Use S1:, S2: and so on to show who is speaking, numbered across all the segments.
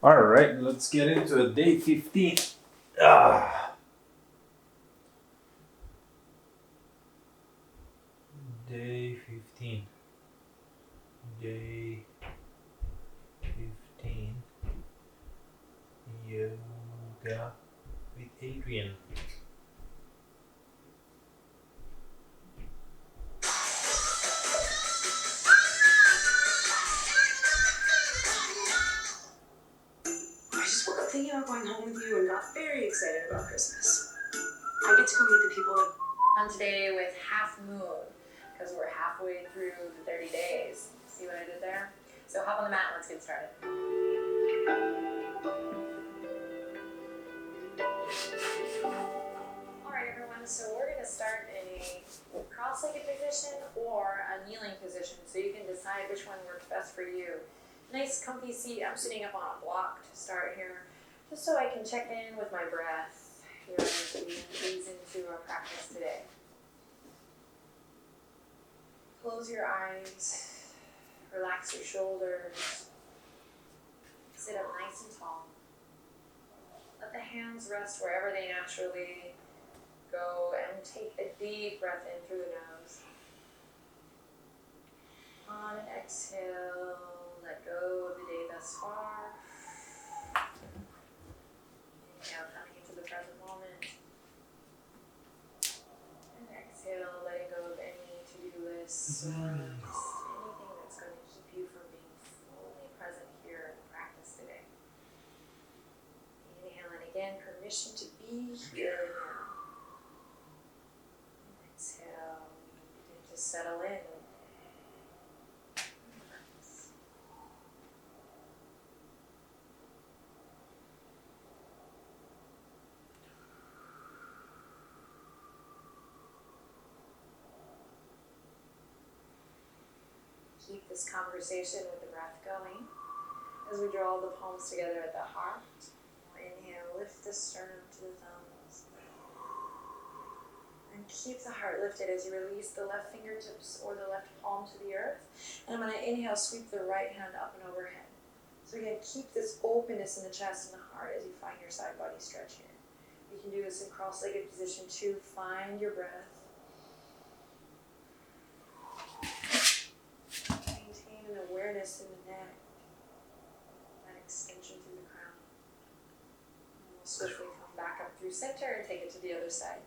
S1: All right, let's get into day 15. Ah, day 15. Day 15. Yoga with Adriene.
S2: I just woke up thinking about going home with you and got very excited about Christmas. I get to go meet the people that
S3: On today with half moon because we're halfway through the 30 days. See what I did there? So hop on the mat, let's get started. Alright everyone, so we're going to start in a cross-legged position or a kneeling position so you can decide which one works best for you. Nice comfy seat. I'm sitting up on a block to start here just so I can check in with my breath here as we ease into our practice today. Close your eyes, relax your shoulders, sit up nice and tall. Let the hands rest wherever they naturally go and take a deep breath in through the nose. On an exhale, let go of the day thus far. Inhale, coming into the present moment. And exhale, letting go of any to-do lists or anything that's going to keep you from being fully present here in practice today. Inhale, and again, permission to be here now. And exhale, begin to settle in. Keep this conversation with the breath going as we draw the palms together at the heart. Inhale, lift the sternum to the thumbs. And keep the heart lifted as you release the left fingertips or the left palm to the earth. And I'm going to inhale, sweep the right hand up and overhead. So again, keep this openness in the chest and the heart as you find your side body stretch here. You can do this in cross-legged position too. Find your breath. Maintain an awareness in the neck. That extension through the crown. And we'll swiftly come back up through center and take it to the other side.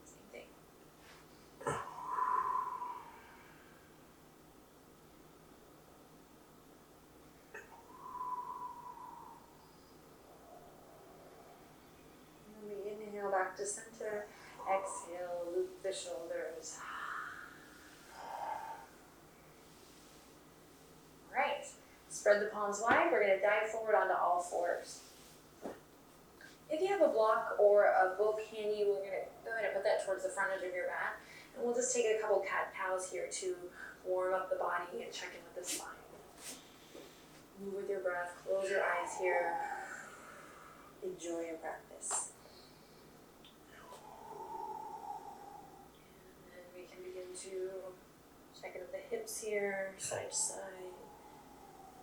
S3: Same thing. And then we inhale back to center. Exhale, loop the shoulders. Alright, spread the palms wide. We're going to dive forward onto all fours. If you have a block or a book handy, we're going to go ahead and put that towards the front edge of your mat. And we'll just take a couple cat-cows here to warm up the body and check in with the spine. Move with your breath, close your eyes here. Enjoy your practice. And then we can begin to check in with the hips here, side to side,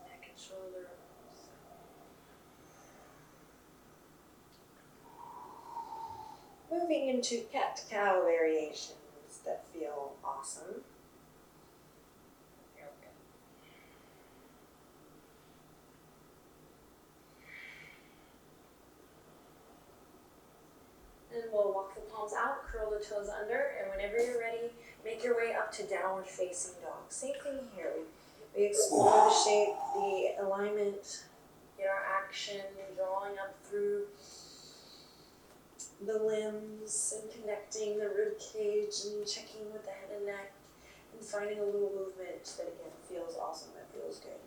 S3: neck and shoulders. Moving into cat-cow variations that feel awesome. There we go. And we'll walk the palms out, curl the toes under, and whenever you're ready, make your way up to downward facing dog. Same thing here. We explore the shape, the alignment, get our action, drawing up through the limbs and connecting the rib cage and checking with the head and neck and finding a little movement that again feels awesome, that feels good.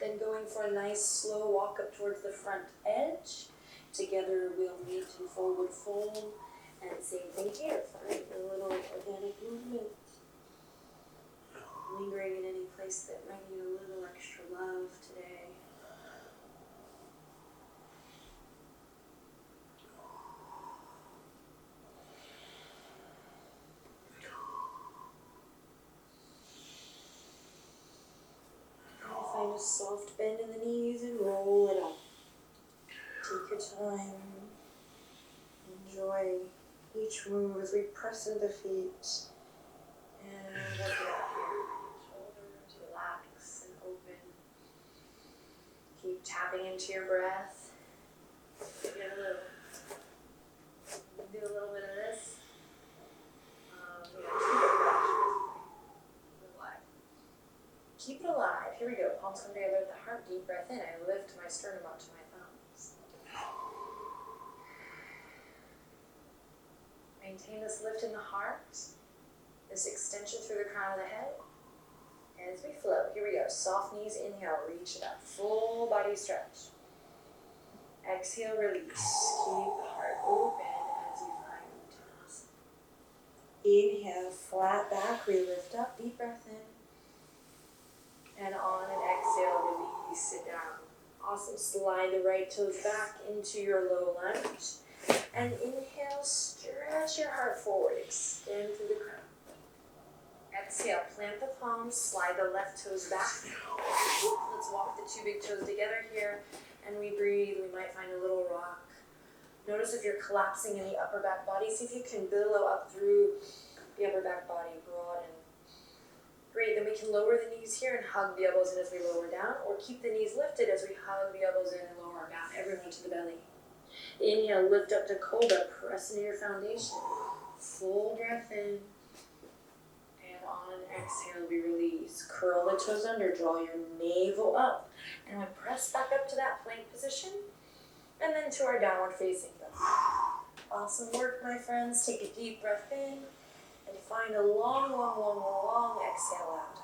S3: Then going for a nice slow walk up towards the front edge. Together we'll meet in forward fold, and same thing here, find a little organic movement. Lingering in any place that might need a little extra love today. a soft bend in the knees and roll it up. Take your time. Enjoy each move as we press into the feet. And work it out here. Shoulders relax and open. Keep tapping into your breath. Get a little. Do a little bit of this. Keep it alive. Here we go. Palms come together at the heart. Deep breath in. I lift my sternum up to my thumbs. Maintain this lift in the heart. This extension through the crown of the head. As we flow. Here we go. Soft knees. Inhale. Reach it up. Full body stretch. Exhale. Release. Keep the heart open as you find Uttanasana. Inhale. Flat back. We lift up. Deep breath in. And on an exhale, release it down. Awesome. Slide the right toes back into your low lunge. And inhale, stretch your heart forward. Extend through the crown. Exhale, plant the palms. Slide the left toes back. Let's walk the two big toes together here. And we breathe. We might find a little rock. Notice if you're collapsing in the upper back body. See if you can billow up through the upper back body. Broaden. Great, then we can lower the knees here and hug the elbows in as we lower down, or keep the knees lifted as we hug the elbows in and lower down, everyone to the belly. Inhale, lift up to Cobra, press into your foundation. Full breath in, and on an exhale, we release. Curl the toes under, draw your navel up, and we press back up to that plank position, and then to our downward facing dog. Awesome work, my friends. Take a deep breath in. And find a long, long, long, long exhale out.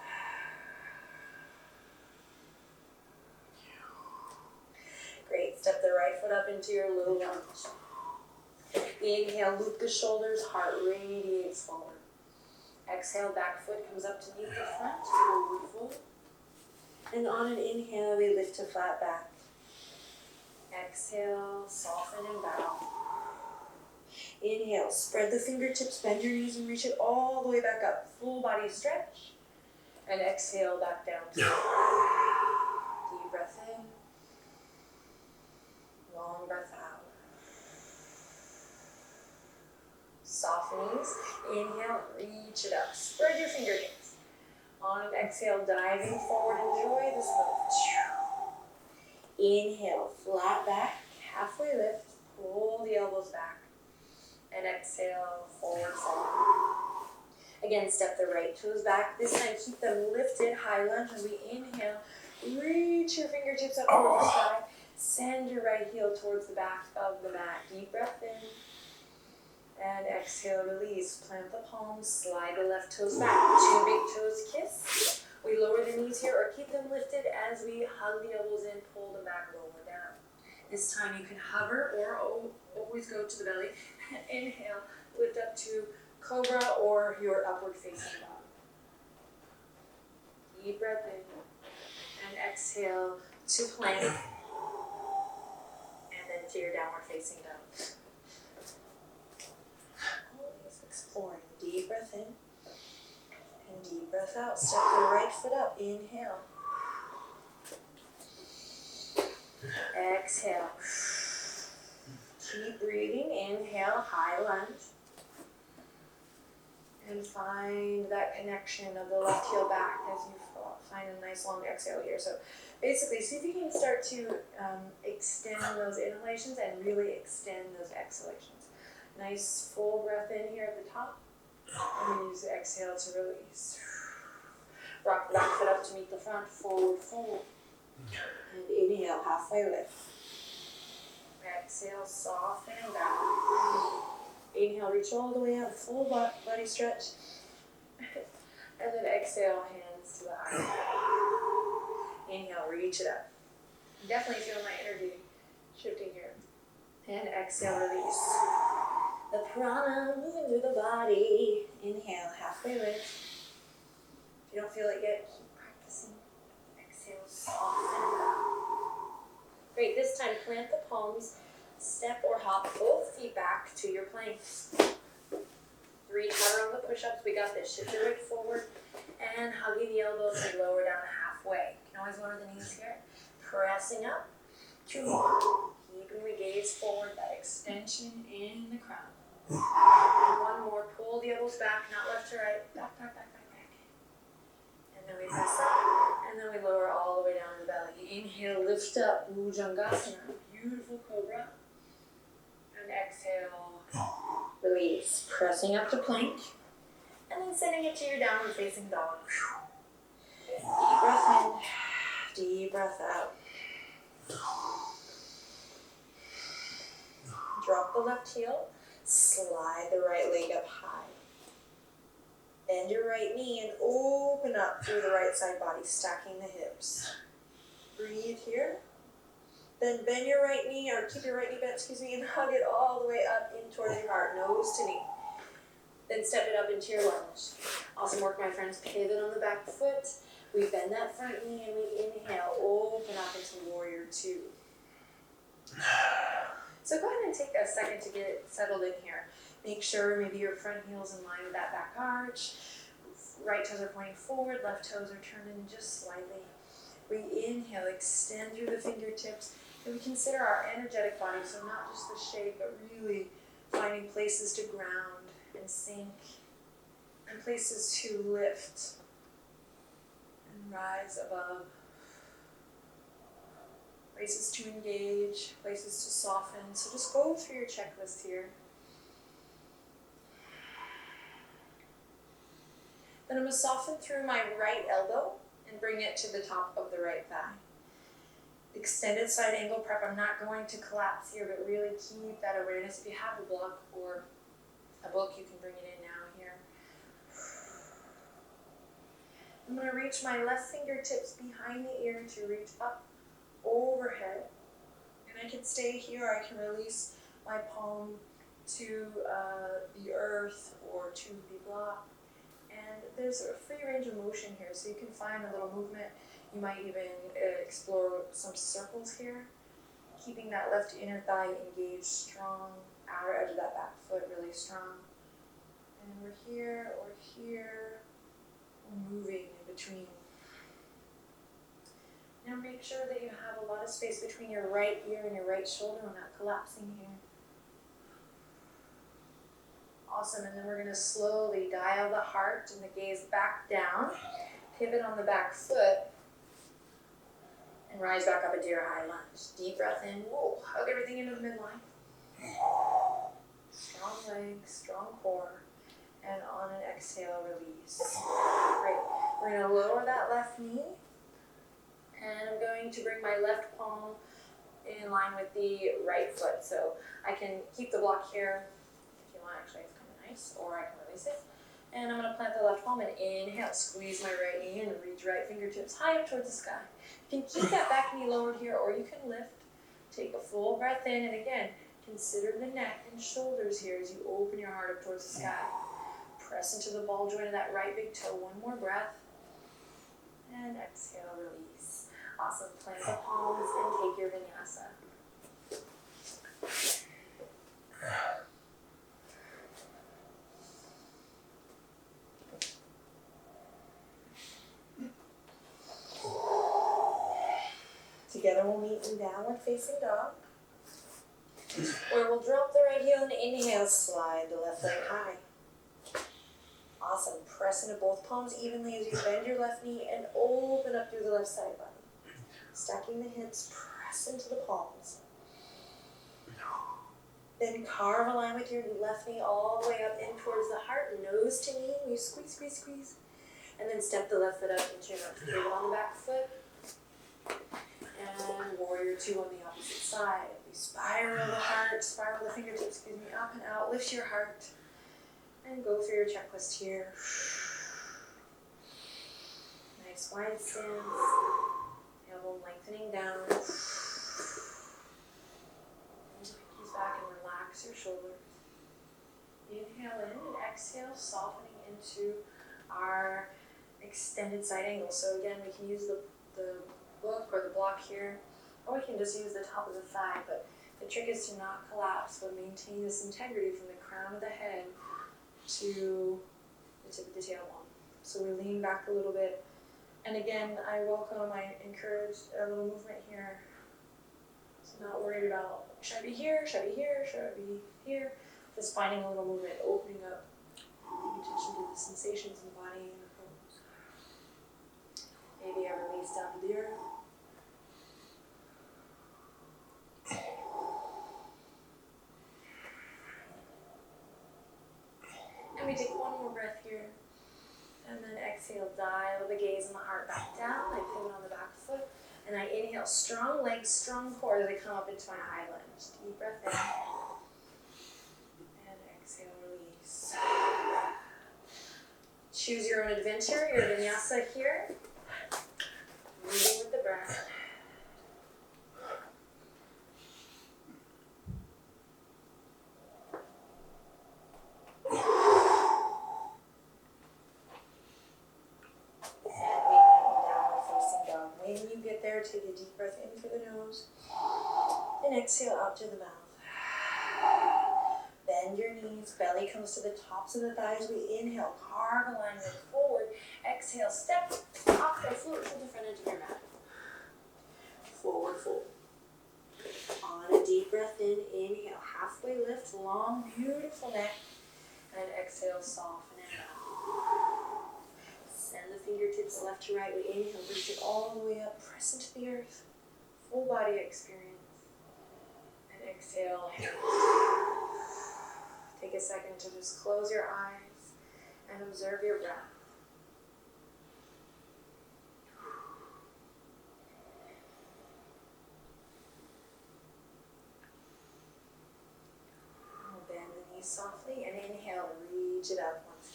S3: Great. Step the right foot up into your low lunge. Inhale, loop the shoulders, heart radiates forward. Exhale, back foot comes up to meet the front, forward fold. And on an inhale, we lift to flat back. Exhale, soften and bow. Inhale, spread the fingertips, bend your knees and reach it all the way back up. Full body stretch. And exhale back down to deep breath in. Long breath out. Soft knees. Inhale, reach it up. Spread your fingertips. On an exhale, diving forward. Enjoy this move. Inhale, flat back, halfway lift. Pull the elbows back. And exhale, forward fold. Again, step the right toes back. This time, keep them lifted, high lunge. As we inhale, reach your fingertips up towards the sky. Send your right heel towards the back of the mat. Deep breath in. And exhale, release. Plant the palms, slide the left toes back. Two big toes kiss. We lower the knees here or keep them lifted as we hug the elbows in, pull them back, lower down. This time you can hover or always go to the belly. Inhale, lift up to Cobra or your upward facing dog. Deep breath in. And exhale to plank. And then to your downward facing dog. Always exploring. Deep breath in. And deep breath out. Step the right foot up. Inhale. Exhale. Keep breathing. Inhale, high lunge. And find that connection of the left heel back as you find a nice long exhale here. So basically, see if you can start to extend those inhalations and really extend those exhalations. Nice full breath in here at the top. And then use the exhale to release. Rock the back foot up to meet the front, forward fold. And inhale, halfway lift. Exhale, soften and bow. Inhale, reach all the way up, full body stretch. And then exhale, hands to the eye. Inhale, reach it up. Definitely feel my energy shifting here. And exhale, release. The prana moving through the body. Inhale, halfway lift. If you don't feel it yet, keep practicing. Exhale, soften and bow. Great, this time plant the palms, step or hop both feet back to your plank. 3 tower on the push-ups, we got this. Shift your weight forward and hugging the elbows and lower down halfway. You can always lower the knees here. Pressing up. 2 more. Keeping the gaze forward, that extension in the crown. And 1 more. Pull the elbows back, not left to right. Back, back, back, back, back. And then we press up, and then we lower all the way down to the belly. Inhale, lift up, Bhujangasana. Beautiful cobra. And exhale, release. Pressing up to plank. And then sending it to your downward facing dog. Deep breath in, deep breath out. Drop the left heel, slide the right leg up high. Bend your right knee and open up through the right side body, stacking the hips. Breathe here. Then bend your right knee, or keep your right knee bent, and hug it all the way up in towards your heart, nose to knee. Then step it up into your lunge. Awesome work, my friends. Pivot on the back foot. We bend that front knee and we inhale, open up into warrior 2. So go ahead and take a second to get settled in here. Make sure maybe your front heel's in line with that back arch. Right toes are pointing forward, left toes are turned in just slightly. We inhale, extend through the fingertips, and we consider our energetic body, so not just the shape, but really finding places to ground and sink, and places to lift and rise above, places to engage, places to soften. So just go through your checklist here. Then I'm going to soften through my right elbow and bring it to the top of the right thigh. Extended side angle prep. I'm not going to collapse here, but really keep that awareness. If you have a block or a book, you can bring it in now here. I'm going to reach my left fingertips behind the ear to reach up overhead. And I can stay here, I can release my palm to the earth or to the block. And there's a free range of motion here, so you can find a little movement. You might even explore some circles here, keeping that left inner thigh engaged, strong, outer edge of that back foot really strong. And we're here, we're moving in between. Now make sure that you have a lot of space between your right ear and your right shoulder. We're not collapsing here. Awesome, and then we're going to slowly dial the heart and the gaze back down, pivot on the back foot, and rise back up into your high lunge. Deep breath in, whoa, hug everything into the midline. Strong legs, strong core, and on an exhale, release. Great, we're going to lower that left knee, and I'm going to bring my left palm in line with the right foot, so I can keep the block here if you want. Actually, it's kind of nice, or I can release it. And I'm going to plant the left palm and inhale, squeeze my right knee and reach right fingertips high up towards the sky. You can keep that back knee lowered here, or you can lift. Take a full breath in, and again, consider the neck and shoulders here as you open your heart up towards the sky. Press into the ball joint of that right big toe. One more breath. And exhale, release. Awesome. Plant the palms and take your vinyasa. Together we'll meet in downward facing dog, where we'll drop the right heel and inhale, slide the left leg high. Awesome. Press into both palms evenly as you bend your left knee and open up through the left side body. Stacking the hips, press into the palms. Then carve a line with your left knee all the way up in towards the heart, nose to knee. You squeeze, squeeze, squeeze. And then step the left foot up into your left. Pivot on the back foot. And warrior 2 on the opposite side. We spiral the heart, spiral the fingertips, up and out. Lift your heart. And go through your checklist here. Nice wide stance. Elbow lengthening down. Pull the pinkies back and relax your shoulders. Inhale in and exhale, softening into our extended side angle. So again, we can use the book or the block here, or we can just use the top of the thigh, but the trick is to not collapse, but maintain this integrity from the crown of the head to the tip of the tailbone. So we lean back a little bit, And again, I encourage a little movement here. So not worried about, should I be here, should I be here, should I be here? Just finding a little movement, opening up, paying attention to the sensations in the body and the pose. Maybe I release down to the earth. And we take one more breath here. And then exhale, dial the gaze and the heart back down. I pivot on the back foot. And I inhale, strong legs, strong core as I come up into my high lunge. Deep breath in. And exhale, release. Choose your own adventure, your vinyasa here. Moving with the breath. Take a deep breath in through the nose and exhale out through the mouth. Bend your knees, belly comes to the tops of the thighs. We inhale, carve a line, look forward. Exhale, step off the floor to the front edge of your mat. Forward fold. On a deep breath in, inhale, halfway lift, long, beautiful neck. And exhale, soften it out. Send the fingertips left to right. We inhale, reach it all the way up, press into the earth. Full body experience. And exhale. Take a second to just close your eyes and observe your breath. I'll bend the knees softly and inhale, reach it up once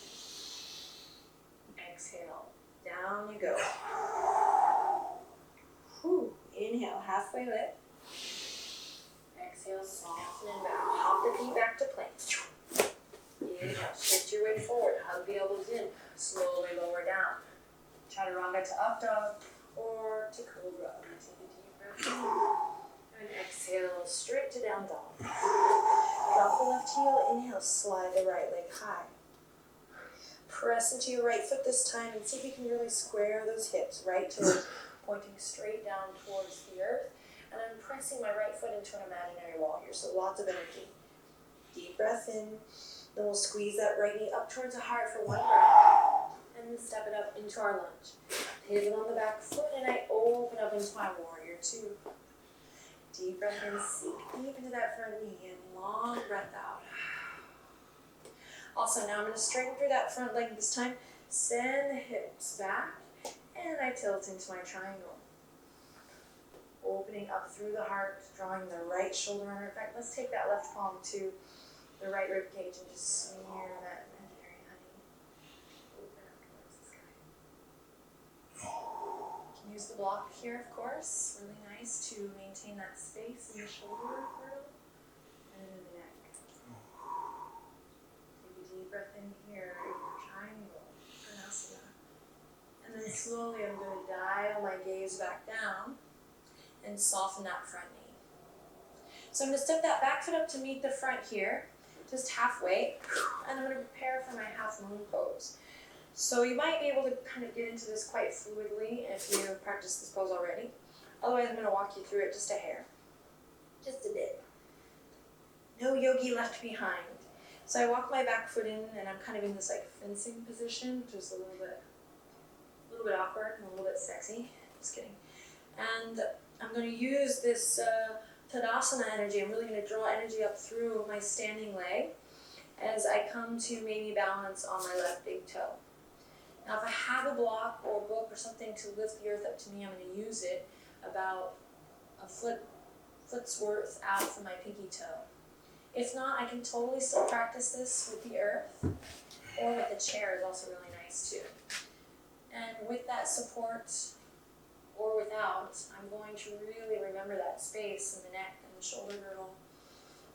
S3: more. Exhale, down you go. Whew. Inhale, halfway lift. Exhale, soften and bow. Hop the feet back to plank. Inhale, shift your weight forward. Hug the elbows in. Slowly lower down. Chaturanga to up dog or to cobra. Take a deep breath in. And exhale, straight to down dog. Drop the left heel. Inhale, slide the right leg high. Press into your right foot this time and see if you can really square those hips. Right toes pointing straight down towards the earth. And I'm pressing my right foot into an imaginary wall here, so lots of energy. Deep breath in. Then we'll squeeze that right knee up towards the heart for one breath. And then step it up into our lunge. Pivot on the back foot and I open up into my warrior two. Deep breath in, sink deep into that front knee and long breath out. Also, now I'm going to straighten through that front leg this time. Send the hips back, and I tilt into my triangle. Opening up through the heart, drawing the right shoulder under. In fact, let's take that left palm to the right rib cage and just smear that imaginary honey. Open up towards the sky. You can use the block here, of course. Really nice to maintain that space in the shoulder girdle and in the neck. Deep breath in here in your triangle, Pranasana. And then slowly I'm going to dial my gaze back down and soften that front knee. So I'm going to step that back foot up to meet the front here, just halfway, and I'm going to prepare for my half moon pose. So you might be able to kind of get into this quite fluidly if you practice this pose already. Otherwise I'm going to walk you through it just a hair, just a bit. No yogi left behind. So I walk my back foot in and I'm kind of in this like fencing position, just a little bit awkward and a little bit sexy, just kidding. And I'm going to use this Tadasana energy. I'm really going to draw energy up through my standing leg as I come to maybe balance on my left big toe. Now if I have a block or a book or something to lift the earth up to me, I'm going to use it about a foot's worth out from my pinky toe. If not, I can totally still practice this with the earth, or with the chair is also really nice too. And with that support, or without, I'm going to really remember that space in the neck and the shoulder girdle,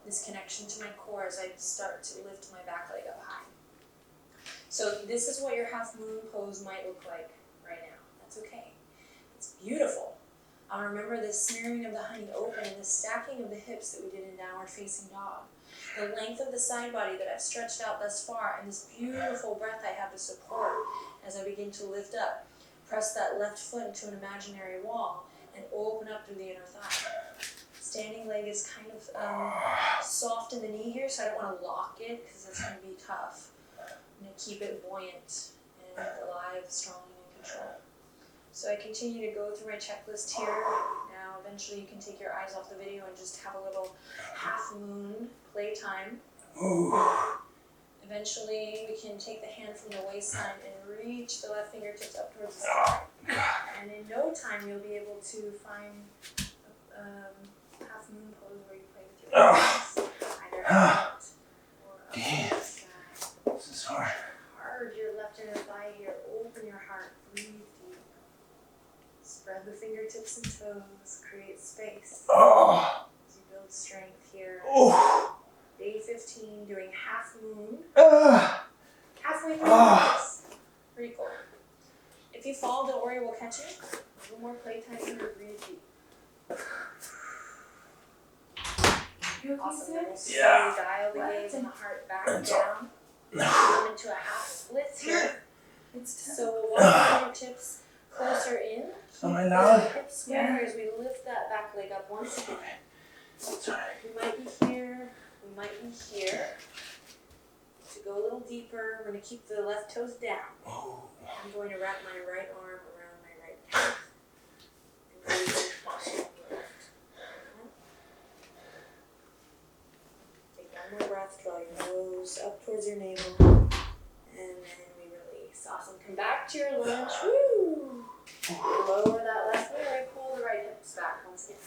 S3: this connection to my core as I start to lift my back leg up high. So this is what your half moon pose might look like right now. That's okay. It's beautiful. I'll remember the smearing of the honey open and the stacking of the hips that we did in downward facing dog. The length of the side body that I've stretched out thus far and this beautiful breath I have to support as I begin to lift up. Press that left foot into an imaginary wall and open up through the inner thigh. Standing leg is kind of soft in the knee here, so I don't want to lock it because it's going to be tough. I'm going to keep it buoyant and alive, strong, and in control. So I continue to go through my checklist here. Now, eventually you can take your eyes off the video and just have a little half moon playtime. Eventually, we can take the hand from the waistline and reach the left fingertips up towards the sky. And in no time, you'll be able to find half moon pose where you play with your hands, either out or up towards the sky.
S1: This is hard.
S3: Hard your left inner thigh here. Open your heart. Breathe deep. Spread the fingertips and toes. Create space as you build strength here. Day 15, doing half moon. Halfway through the course. Pretty cool. If you fall, don't worry, we'll catch you. A little more playtime here. Breathe deep. Awesome. Then we'll slowly dial the gaze and the heart back down. Come into a half split here. So we'll walk the fingertips closer in.
S1: Am I loud?
S3: Hip square as we lift that back leg up once again.
S1: Sorry.
S3: We might be here. We might be here. To go a little deeper, we're going to keep the left toes down. I'm going to wrap my right arm around my right calf. And raise the posture on the left. Take one more breath, draw your nose up towards your navel. And then we release. Awesome. Come back to your lunge. Woo! Lower that left knee, pull the right hips back once again.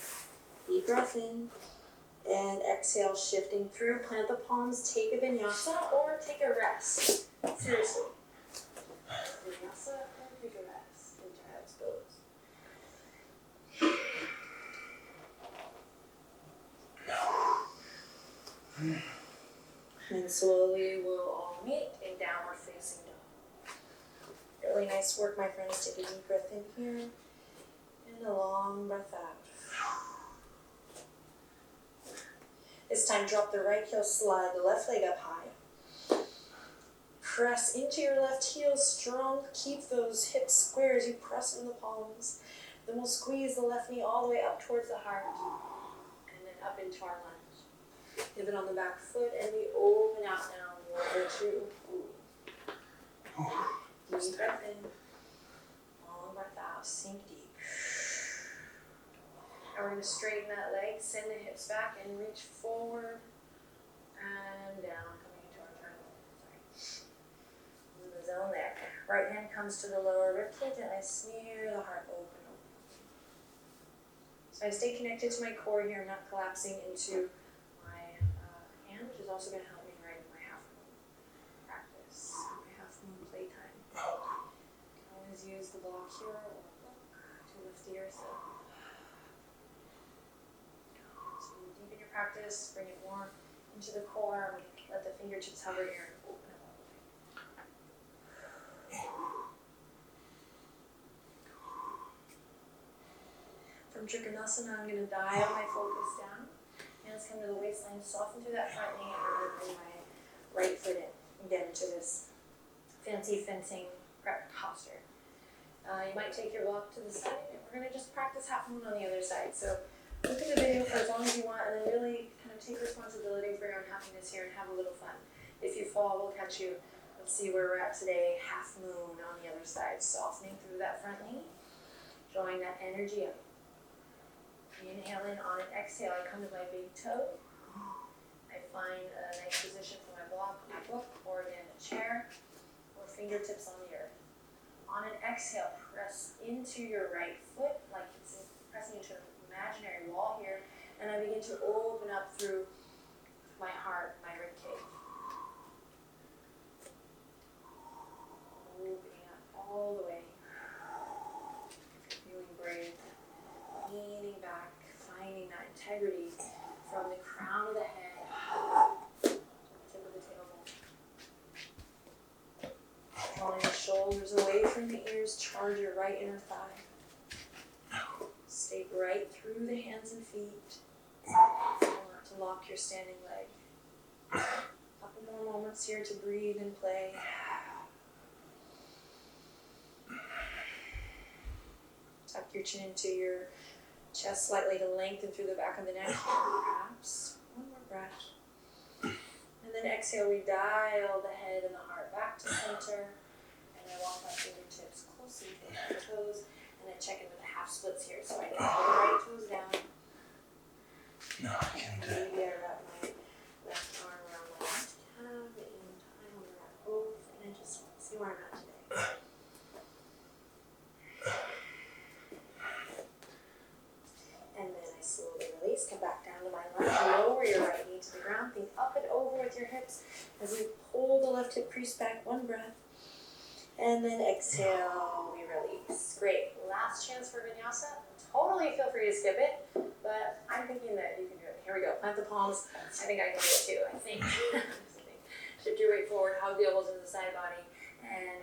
S3: Deep breath in. And exhale, shifting through. Plant the palms, take a vinyasa or take a rest. Seriously. Vinyasa or take a rest. Good job, pose. And slowly we'll all meet in downward facing dog. Really nice work, my friends. Take a deep breath in here and a long breath out. This time, drop the right heel, slide the left leg up high. Press into your left heel strong. Keep those hips square as you press in the palms. Then we'll squeeze the left knee all the way up towards the heart. And then up into our lunge. Pivot on the back foot and we open out now. 1 or 2. Deep breath in. Long breath out. Sink deep. And we're going to straighten that leg, send the hips back, and reach forward and down, coming into our turn. In the zone there. Right hand comes to the lower ribcage, and I smear the heart open. So I stay connected to my core here. I'm not collapsing into my hand, which is also going to help me right in my half moon practice, my half moon playtime. You can always use the block here or a book to lift the earth up. Practice, bring it more into the core. Let the fingertips hover here and open it all the way. From Trikonasana, I'm going to dial my focus down. Hands come to the waistline, soften through that front knee, and I'm going to bring my right foot in, again to this fancy fencing prep posture. You might take your block to the side, and we're going to just practice half moon on the other side. So look at the video for as long as you want, and then really kind of take responsibility for your own happiness here and have a little fun. If you fall, we'll catch you. Let's see where we're at today. Half moon on the other side, softening through that front knee, drawing that energy up. Inhale in on an exhale, I come to my big toe. I find a nice position for my block, my book, or in a chair, or fingertips on the earth. On an exhale, press into your right foot, like it's pressing into an imaginary wall here, and I begin to open up through my heart, my ribcage. Opening up all the way. Feeling brave. Leaning back, finding that integrity from the crown of the head to the tip of the tailbone. Drawing the shoulders away from the ears, charge your right inner thigh. Stay right through the hands and feet. To lock your standing leg. A couple more moments here to breathe and play. tuck your chin into your chest slightly to lengthen through the back of the neck. Perhaps. One more breath. And then exhale, we dial the head and the heart back to center. And I walk my fingertips closely to the toes. And then check in with the half splits here. So I can pull the right toes down.
S1: No, I can't do it.
S3: Maybe I wrap my left arm around my left calf. And I will wrap both. And I just see where I'm at today. And then I slowly release, come back down to my left, lower your right knee to the ground, think up and over with your hips as we pull the left hip crease back, one breath. And then exhale, we release. Great, last chance for vinyasa. Totally feel free to skip it, but I'm thinking that you can do it. Here we go, plant the palms. I think I can do it too, I think. Shift your weight forward, hug the elbows into the side body, and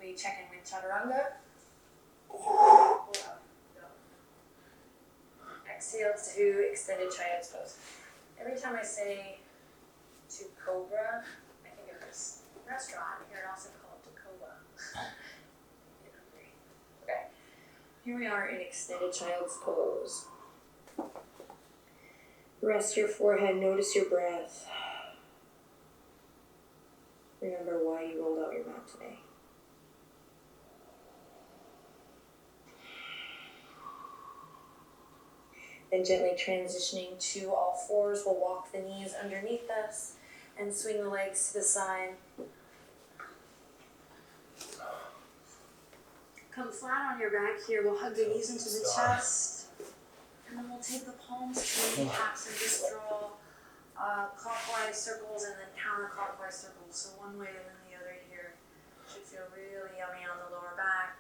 S3: we check in with chaturanga. Exhale to extended child's pose. Every time I say to cobra, I think of this restaurant here in Austin called Tacoma. Okay, here we are in extended child's pose. Rest your forehead, notice your breath. Remember why you rolled out your mat today. Then gently transitioning to all fours, we'll walk the knees underneath us and swing the legs to the side. Come flat on your back here, we'll hug the knees into the chest. And then we'll take the palms to the kneecaps and just draw clockwise circles and then counterclockwise circles. So one way and then the other here. Should feel really yummy on the lower back.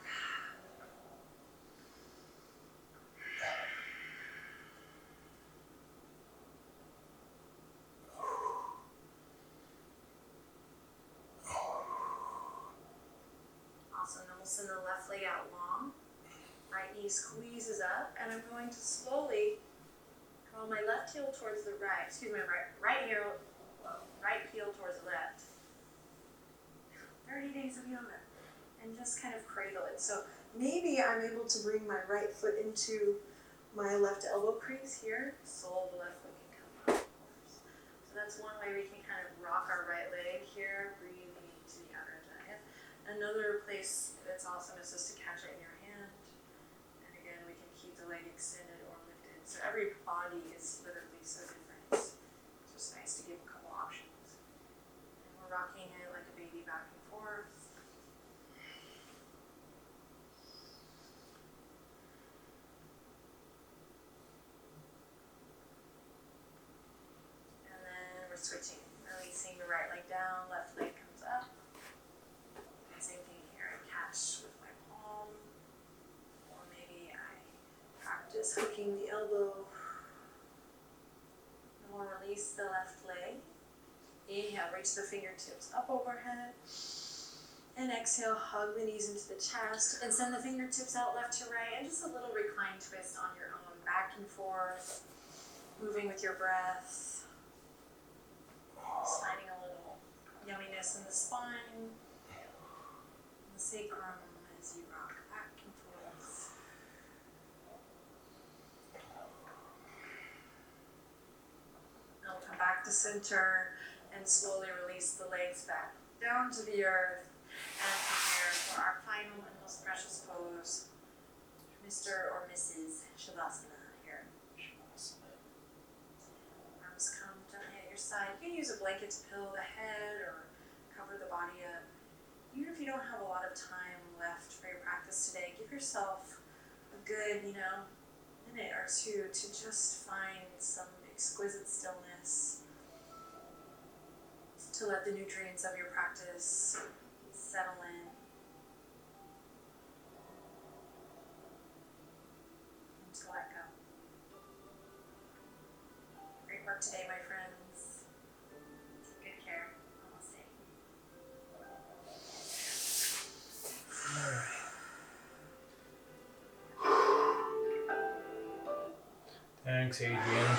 S3: Send the left leg out long, right knee squeezes up, and I'm going to slowly draw my left heel towards the right, right heel towards the left. 30 days of yoga, and just kind of cradle it. So maybe I'm able to bring my right foot into my left elbow crease here, sole of the left foot can come up, of course. So that's one way we can kind of rock our right leg here, breathing into the outer edge of the hip. Another place that's awesome is just to catch it in your hand. And again, we can keep the leg extended or lifted. So every body is literally so different. It's just nice to give a couple options. And we're rocking it like a baby back and forth. And then we're switching, releasing the right leg down, left leg comes up. Same thing here, I catch with my palm, or maybe I practice hooking the elbow. And we'll release the left leg. Inhale, reach the fingertips up overhead. And exhale, hug the knees into the chest. And send the fingertips out left to right. And just a little recline twist on your own, back and forth. Moving with your breath. Just finding a little yumminess in the spine. Sacrum as you rock back and forth. Now we'll come back to center and slowly release the legs back down to the earth and prepare for our final and most precious pose, Mr. or Mrs. Shavasana here. Arms come gently at your side. You can use a blanket to pillow the head or cover the body up. Even if you don't have a lot of time left for your practice today, give yourself a good, minute or two to just find some exquisite stillness, to let the nutrients of your practice settle in. And to let go. Great work today, my friends. Take good care. Namaste.
S1: Thanks, Adriene.